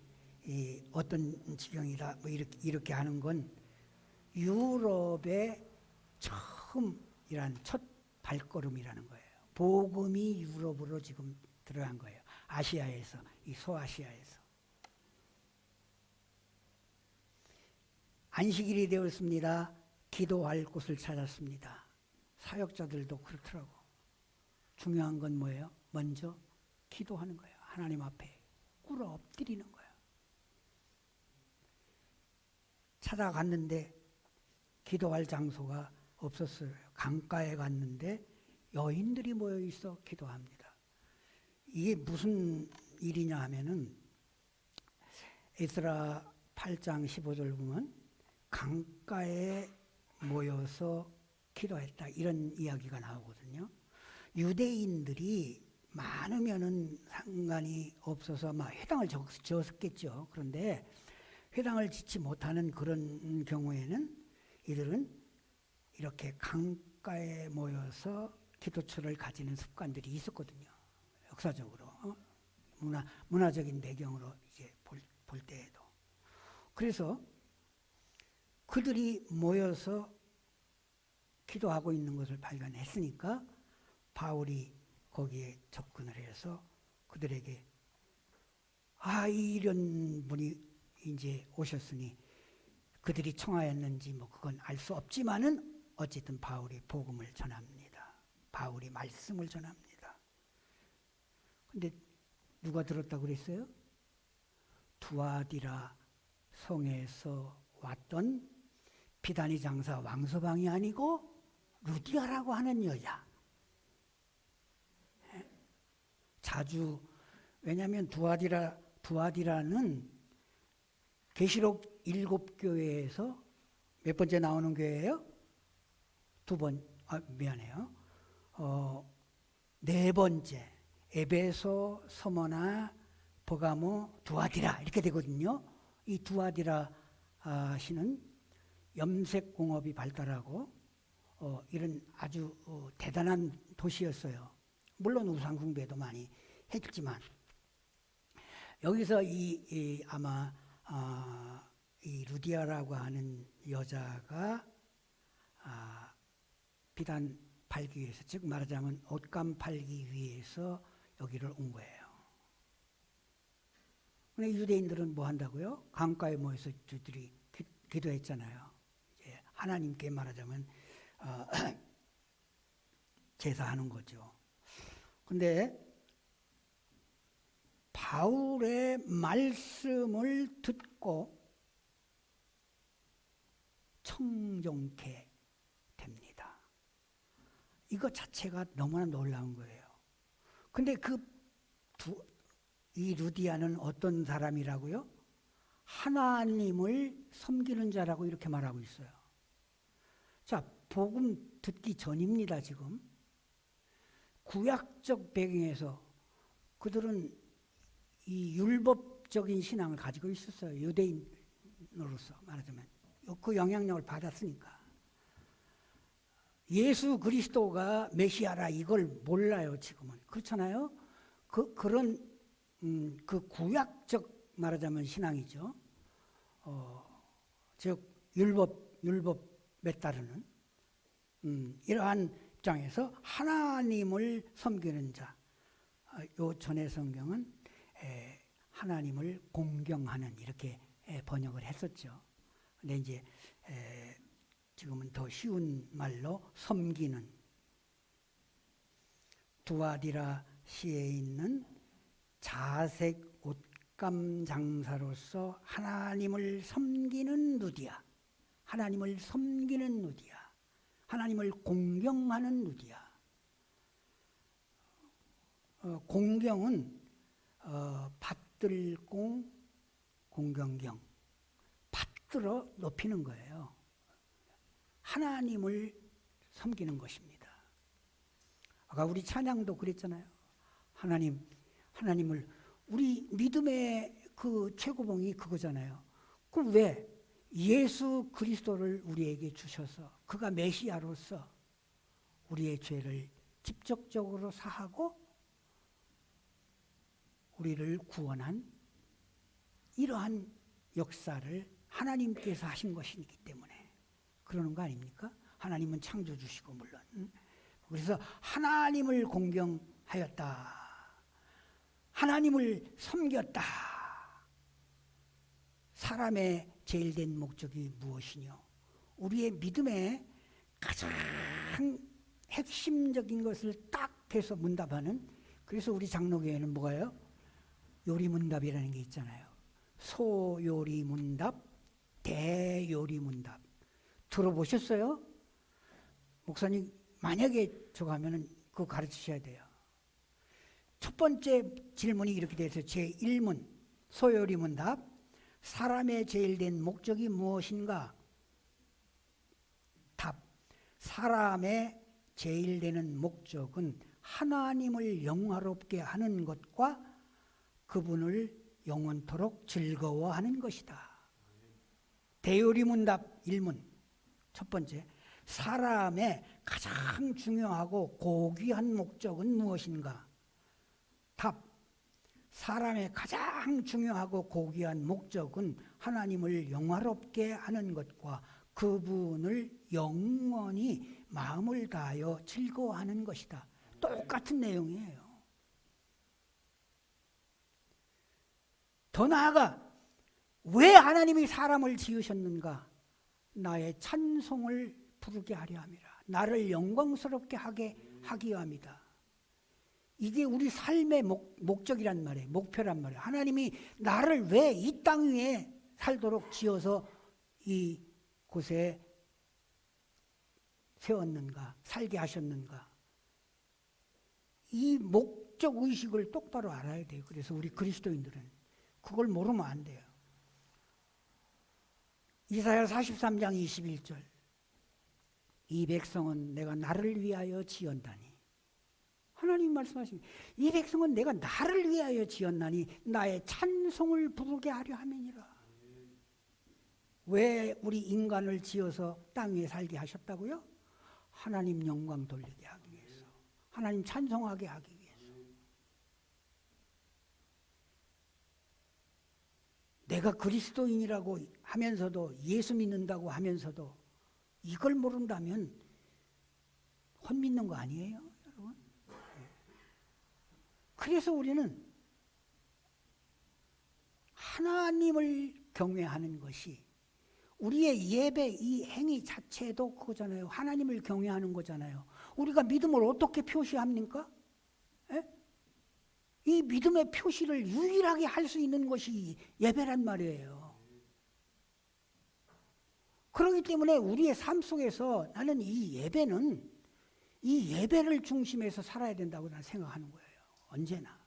어떤 지경이다 이렇게 하는 건 유럽의 처음이란 첫 발걸음이라는 거예요. 복음이 유럽으로 지금 들어간 거예요. 아시아에서, 이 소아시아에서. 안식일이 되었습니다. 기도할 곳을 찾았습니다. 사역자들도 그렇더라고. 중요한 건 뭐예요? 먼저 기도하는 거예요. 하나님 앞에 꿇어 엎드리는 거예요. 찾아갔는데 기도할 장소가 없었어요. 강가에 갔는데 여인들이 모여 있어 기도합니다. 이게 무슨 일이냐 하면은 에스라 8장 15절 보면 강가에 모여서 기도했다 이런 이야기가 나오거든요. 유대인들이 많으면은 상관이 없어서 회당을 지었겠죠. 그런데 회당을 짓지 못하는 그런 경우에는 이들은 이렇게 강가에 모여서 기도처를 가지는 습관들이 있었거든요. 역사적으로 문화적인 배경으로 이제 볼 때에도. 그래서 그들이 모여서 기도하고 있는 것을 발견했으니까 바울이 거기에 접근을 해서 그들에게 이런 분이 이제 오셨으니 그들이 청하였는지 그건 알 수 없지만은 어쨌든 바울이 복음을 전합니다. 바울이 말씀을 전합니다. 근데 누가 들었다고 그랬어요? 두아디라 성에서 왔던 비단이 장사 왕서방이 아니고 루디아라고 하는 여자. 자주, 왜냐하면 두아디라는 계시록 7교회에서 몇 번째 나오는 교회예요? 미안해요. 4번째. 에베소, 서머나, 버가모, 두아디라 이렇게 되거든요. 이 두아디라 시는 염색공업이 발달하고 이런 아주 대단한 도시였어요. 물론 우상 숭배도 많이 했지만 여기서 아마 이 루디아라고 하는 여자가 비단 팔기 위해서, 즉 말하자면 옷감 팔기 위해서 여기를 온 거예요. 근데 유대인들은 뭐 한다고요? 강가에 모여서 저들이 기도했잖아요. 이제 하나님께 말하자면 제사하는 거죠. 근데 바울의 말씀을 듣고 청종케 됩니다. 이거 자체가 너무나 놀라운 거예요. 근데 이 루디아는 어떤 사람이라고요? 하나님을 섬기는 자라고 이렇게 말하고 있어요. 자, 복음 듣기 전입니다, 지금. 구약적 배경에서 그들은 이 율법적인 신앙을 가지고 있었어요. 유대인으로서 말하자면. 그 영향력을 받았으니까. 예수 그리스도가 메시아라 이걸 몰라요, 지금은. 그렇잖아요? 그런 그 구약적 말하자면 신앙이죠. 즉 율법에 따르는 이러한 입장에서 하나님을 섬기는 자. 요 전의 성경은 하나님을 공경하는 이렇게 번역을 했었죠. 근데 이제 지금은 더 쉬운 말로 섬기는, 두아디라 시에 있는 자색 옷감 장사로서 하나님을 섬기는 루디아, 하나님을 섬기는 루디아, 하나님을 공경하는 루디아. 공경은 받들공, 공경경, 받들어 높이는 거예요. 하나님을 섬기는 것입니다. 아까 우리 찬양도 그랬잖아요. 하나님을 우리 믿음의 그 최고봉이 그거잖아요. 그럼 왜 예수 그리스도를 우리에게 주셔서 그가 메시아로서 우리의 죄를 직접적으로 사하고 우리를 구원한 이러한 역사를 하나님께서 하신 것이기 때문에 그러는 거 아닙니까? 하나님은 창조주시고 물론. 그래서 하나님을 공경하였다. 하나님을 섬겼다. 사람의 제일 된 목적이 무엇이뇨? 우리의 믿음의 가장 핵심적인 것을 딱 해서 문답하는, 그래서 우리 장로교회는 뭐가요? 요리문답이라는 게 있잖아요. 소요리문답, 대요리문답. 들어보셨어요? 목사님 만약에 저거 하면은 그거 가르치셔야 돼요. 첫 번째 질문이 이렇게 돼서 제1문 소요리문답. 사람의 제일 된 목적이 무엇인가? 답. 사람의 제일 되는 목적은 하나님을 영화롭게 하는 것과 그분을 영원토록 즐거워하는 것이다. 대요리문답 1문. 첫 번째, 사람의 가장 중요하고 고귀한 목적은 무엇인가? 답. 사람의 가장 중요하고 고귀한 목적은 하나님을 영화롭게 하는 것과 그분을 영원히 마음을 다하여 즐거워하는 것이다. 똑같은 내용이에요. 더 나아가 왜 하나님이 사람을 지으셨는가? 나의 찬송을 부르게 하려 함이라. 나를 영광스럽게 하기 위함이다. 이게 우리 삶의 목적이란 말이에요. 목표란 말이에요. 하나님이 나를 왜 이 땅 위에 살도록 지어서 이 곳에 세웠는가, 살게 하셨는가. 이 목적 의식을 똑바로 알아야 돼요. 그래서 우리 그리스도인들은 그걸 모르면 안 돼요. 이사야 43장 21절. 이 백성은 내가 나를 위하여 지었나니. 하나님 말씀하십니다. 이 백성은 내가 나를 위하여 지었나니 나의 찬송을 부르게 하려 함이니라. 왜 우리 인간을 지어서 땅 위에 살게 하셨다고요? 하나님 영광 돌리게 하기 위해서. 하나님 찬송하게 하기 위해서. 내가 그리스도인이라고 하면서도, 예수 믿는다고 하면서도 이걸 모른다면 헛 믿는 거 아니에요, 여러분? 그래서 우리는 하나님을 경외하는 것이, 우리의 예배 이 행위 자체도 그거잖아요. 하나님을 경외하는 거잖아요. 우리가 믿음을 어떻게 표시합니까? 에? 이 믿음의 표시를 유일하게 할 수 있는 것이 예배란 말이에요. 그렇기 때문에 우리의 삶 속에서 나는 이 예배를 중심에서 살아야 된다고 나는 생각하는 거예요. 언제나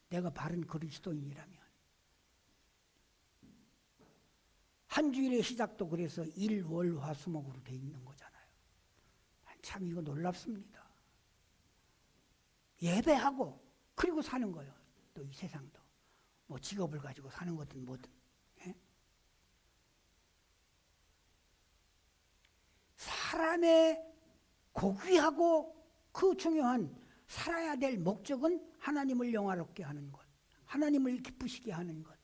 내가 바른 그리스도인이라면. 한 주일의 시작도 그래서 일, 월, 화, 수목으로 돼 있는 거잖아요. 참 이거 놀랍습니다. 예배하고 그리고 사는 거예요. 또 이 세상도 뭐 직업을 가지고 사는 것든 뭐든. 예? 사람의 고귀하고 그 중요한 살아야 될 목적은 하나님을 영화롭게 하는 것, 하나님을 기쁘시게 하는 것,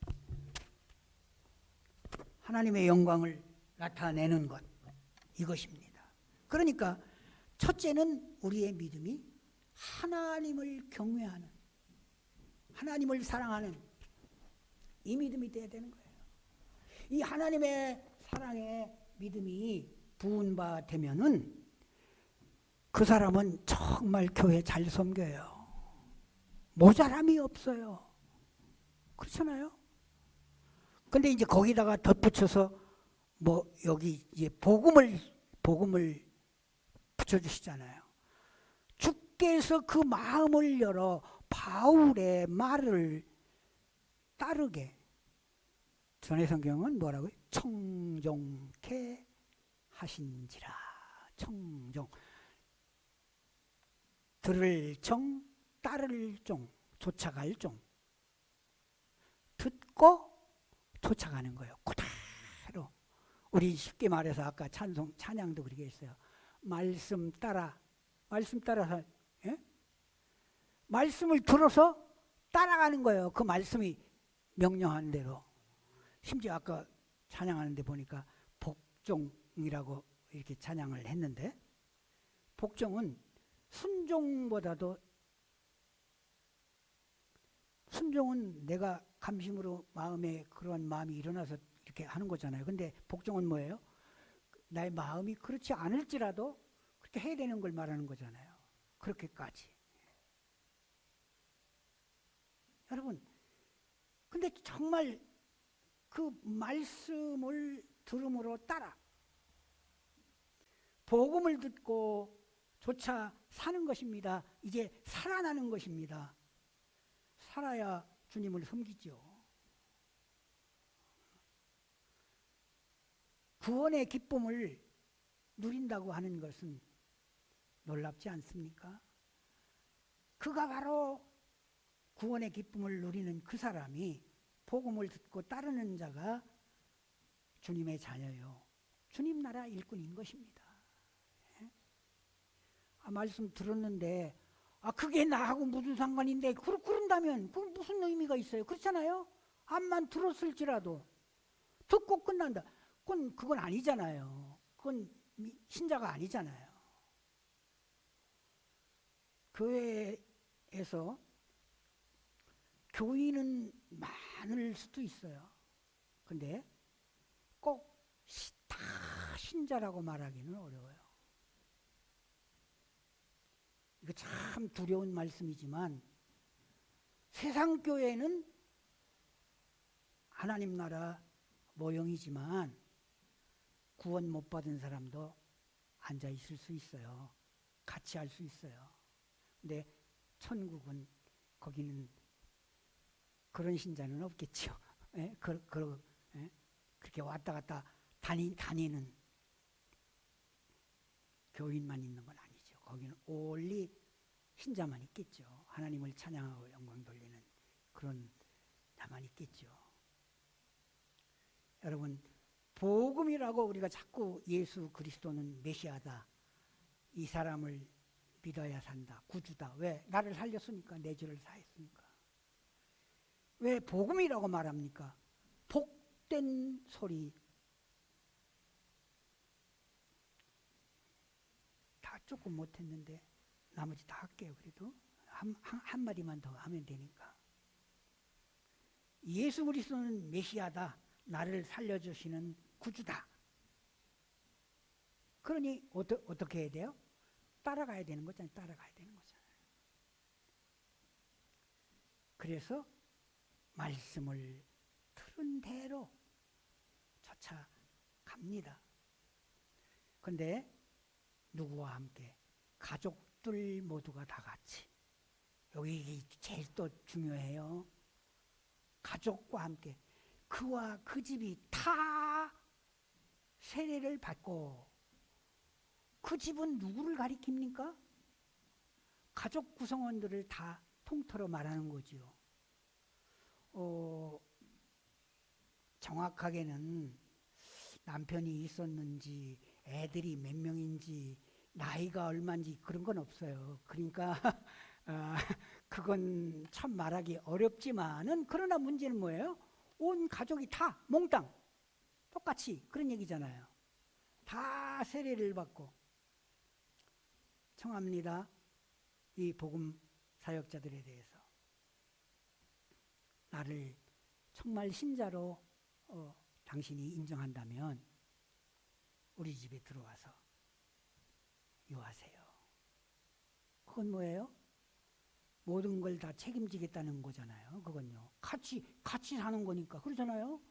하나님의 영광을 나타내는 것, 이것입니다. 그러니까 첫째는 우리의 믿음이 하나님을 경외하는, 하나님을 사랑하는 이 믿음이 돼야 되는 거예요. 이 하나님의 사랑의 믿음이 부은 바 되면은 그 사람은 정말 교회 잘 섬겨요. 모자람이 없어요. 그렇잖아요? 근데 이제 거기다가 덧붙여서 뭐 여기 이제 복음을 붙여주시잖아요. 주께서 그 마음을 열어 바울의 말을 따르게. 전에 성경은 뭐라고요? 청종케 하신지라. 청종. 들을 종, 따를 종, 쫓아갈 종. 듣고 듣고 쫓아가는 거예요. 그대로. 우리 쉽게 말해서 아까 찬양도 그렇게 했어요. 말씀 따라서, 예? 말씀을 들어서 따라가는 거예요. 그 말씀이 명령하는 대로. 심지어 아까 찬양하는데 보니까 복종이라고 이렇게 찬양을 했는데, 복종은 순종은 내가 감심으로 마음에 그런 마음이 일어나서 이렇게 하는 거잖아요. 근데 복종은 뭐예요? 나의 마음이 그렇지 않을지라도 그렇게 해야 되는 걸 말하는 거잖아요. 그렇게까지. 여러분, 근데 정말 그 말씀을 들음으로 따라 복음을 듣고 조차 사는 것입니다. 이제 살아나는 것입니다. 살아야 주님을 섬기죠. 구원의 기쁨을 누린다고 하는 것은 놀랍지 않습니까? 그가 바로 구원의 기쁨을 누리는 그 사람이 복음을 듣고 따르는 자가 주님의 자녀요. 주님 나라 일꾼인 것입니다. 말씀 들었는데 그게 나하고 무슨 상관인데 그런다면 그건 무슨 의미가 있어요? 그렇잖아요. 암만 들었을지라도 듣고 끝난다. 그건 아니잖아요. 그건 신자가 아니잖아요. 교회에서 교인은 많을 수도 있어요. 근데 꼭 다 신자라고 말하기는 어려워요. 이거 참 두려운 말씀이지만 세상 교회는 하나님 나라 모형이지만 구원 못 받은 사람도 앉아 있을 수 있어요. 같이 할 수 있어요. 근데 천국은 거기는 그런 신자는 없겠죠. 예? 그렇게 왔다 갔다 다니는 교인만 있는 건 아니죠. 거기는 올리 신자만 있겠죠. 하나님을 찬양하고 영광 돌리는 그런 자만 있겠죠. 여러분, 복음이라고 우리가 자꾸 예수 그리스도는 메시아다, 이 사람을 믿어야 산다, 구주다. 왜? 나를 살렸으니까, 내 죄를 사했으니까. 왜 복음이라고 말합니까? 복된 소리. 다 조금 못했는데 나머지 다 할게요. 그래도 한 마디만 더 하면 되니까. 예수 그리스도는 메시아다, 나를 살려주시는 구주다. 그러니 어떻게 해야 돼요? 따라가야 되는 거잖아요. 따라가야 되는 거잖아요. 그래서 말씀을 들은 대로 쫓아갑니다. 그런데 누구와 함께? 가족들 모두가 다 같이. 여기 제일 또 중요해요. 가족과 함께. 그와 그 집이 다 세례를 받고. 그 집은 누구를 가리킵니까? 가족 구성원들을 다 통틀어 말하는 거지요. 정확하게는 남편이 있었는지, 애들이 몇 명인지, 나이가 얼마인지 그런 건 없어요. 그러니까 그건 참 말하기 어렵지만은, 그러나 문제는 뭐예요? 온 가족이 다 몽땅 똑같이 그런 얘기잖아요. 다 세례를 받고. 청합니다. 이 복음 사역자들에 대해서. 나를 정말 신자로 당신이 인정한다면 우리 집에 들어와서 유하세요. 그건 뭐예요? 모든 걸 다 책임지겠다는 거잖아요. 그건요. 같이 사는 거니까. 그러잖아요.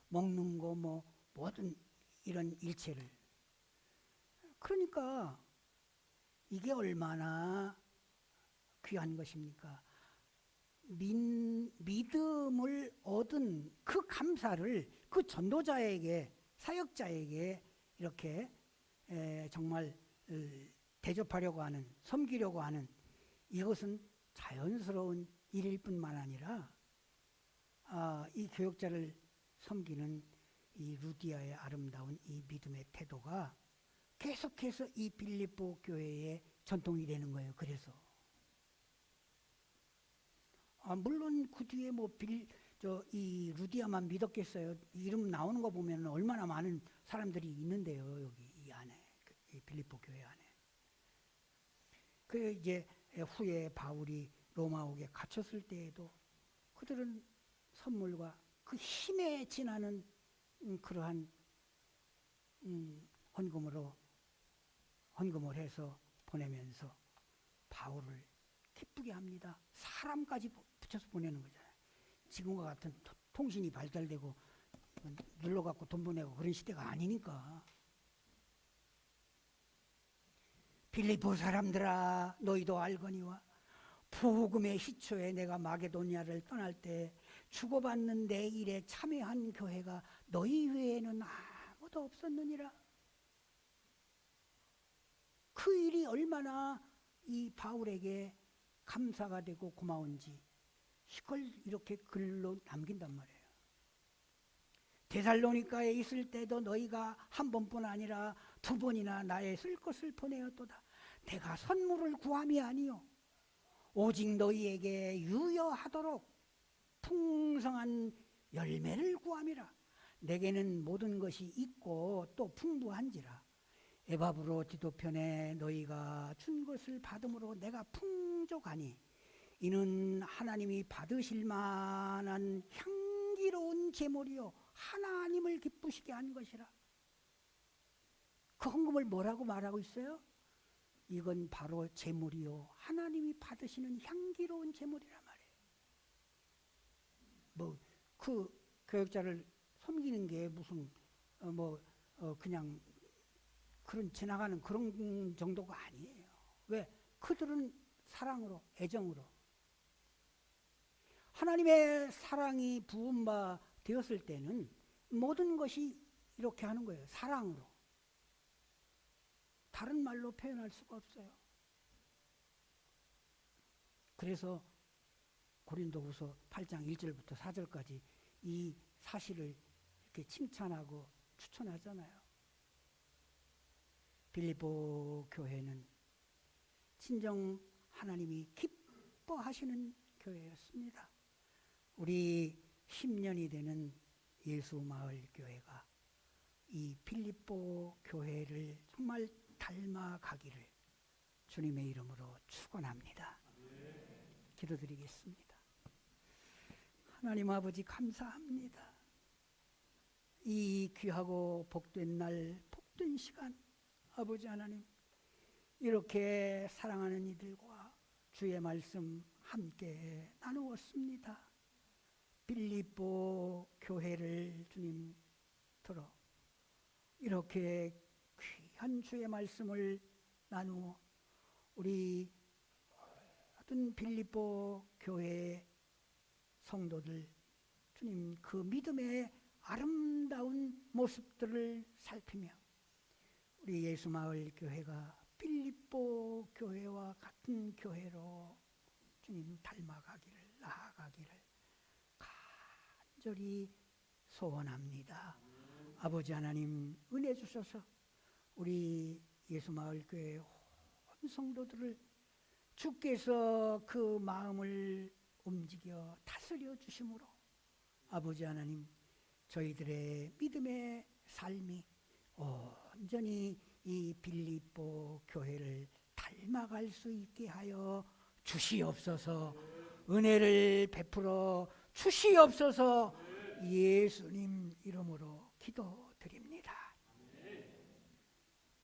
먹는 거 모든 이런 일체를. 그러니까 이게 얼마나 귀한 것입니까? 믿음을 얻은 그 감사를 그 전도자에게, 사역자에게 이렇게 정말 대접하려고 하는, 섬기려고 하는, 이것은 자연스러운 일일 뿐만 아니라 이 교역자를 섬기는 이 루디아의 아름다운 이 믿음의 태도가 계속해서 이 빌립보 교회의 전통이 되는 거예요. 그래서 물론 그 뒤에 뭐 이 루디아만 믿었겠어요. 이름 나오는 거 보면 얼마나 많은 사람들이 있는데요. 여기 이 안에 이 빌립보 교회 안에. 그 이제 후에 바울이 로마옥에 갇혔을 때에도 그들은 선물과 그 힘에 지나는 그러한 헌금을 해서 보내면서 바울을 기쁘게 합니다. 사람까지 붙여서 보내는 거잖아요. 지금과 같은 통신이 발달되고 눌러갖고 돈 보내고 그런 시대가 아니니까. 빌립보 사람들아, 너희도 알거니와 복음의 시초에 내가 마게도니아를 떠날 때 주고받는 내 일에 참여한 교회가 너희 외에는 아무도 없었느니라. 그 일이 얼마나 이 바울에게 감사가 되고 고마운지 이걸 이렇게 글로 남긴단 말이에요. 데살로니가에 있을 때도 너희가 한 번뿐 아니라 두 번이나 나의 쓸 것을 보내었도다. 내가 선물을 구함이 아니요 오직 너희에게 유효하도록 풍성한 열매를 구함이라. 내게는 모든 것이 있고 또 풍부한지라. 에바브로 디도편에 너희가 준 것을 받음으로 내가 풍족하니 이는 하나님이 받으실 만한 향기로운 제물이요 하나님을 기쁘시게 한 것이라. 그 헌금을 뭐라고 말하고 있어요? 이건 바로 제물이요 하나님이 받으시는 향기로운 제물이란 말이에요. 뭐 그 교역자를 섬기는 게 무슨 그냥 그런 지나가는 그런 정도가 아니에요. 왜? 그들은 사랑으로, 애정으로 하나님의 사랑이 부은 바 되었을 때는 모든 것이 이렇게 하는 거예요. 사랑으로. 다른 말로 표현할 수가 없어요. 그래서 고린도후서 8장 1절부터 4절까지 이 사실을 이렇게 칭찬하고 추천하잖아요. 빌립보 교회는 진정 하나님이 기뻐하시는 교회였습니다. 우리 10년이 되는 예수마을교회가 이 빌립보 교회를 정말 닮아가기를 주님의 이름으로 축원합니다. 기도드리겠습니다. 하나님 아버지 감사합니다. 이 귀하고 복된 날, 복된 시간 아버지 하나님 이렇게 사랑하는 이들과 주의 말씀 함께 나누었습니다. 빌립보 교회를 주님 들어 이렇게 귀한 주의 말씀을 나누어 우리 모든 빌립보 교회의 성도들 주님 그 믿음의 아름다운 모습들을 살피며 우리 예수마을 교회가 빌립보 교회와 같은 교회로 주님 닮아가기를 나아가기를 간절히 소원합니다. 아버지 하나님 은혜 주셔서 우리 예수마을 교회 온 성도들을 주께서 그 마음을 움직여 다스려 주심으로 아버지 하나님 저희들의 믿음의 삶이 온전히 이 빌립보 교회를 닮아갈 수 있게 하여 주시옵소서. 은혜를 베풀어 주시옵소서. 예수님 이름으로 기도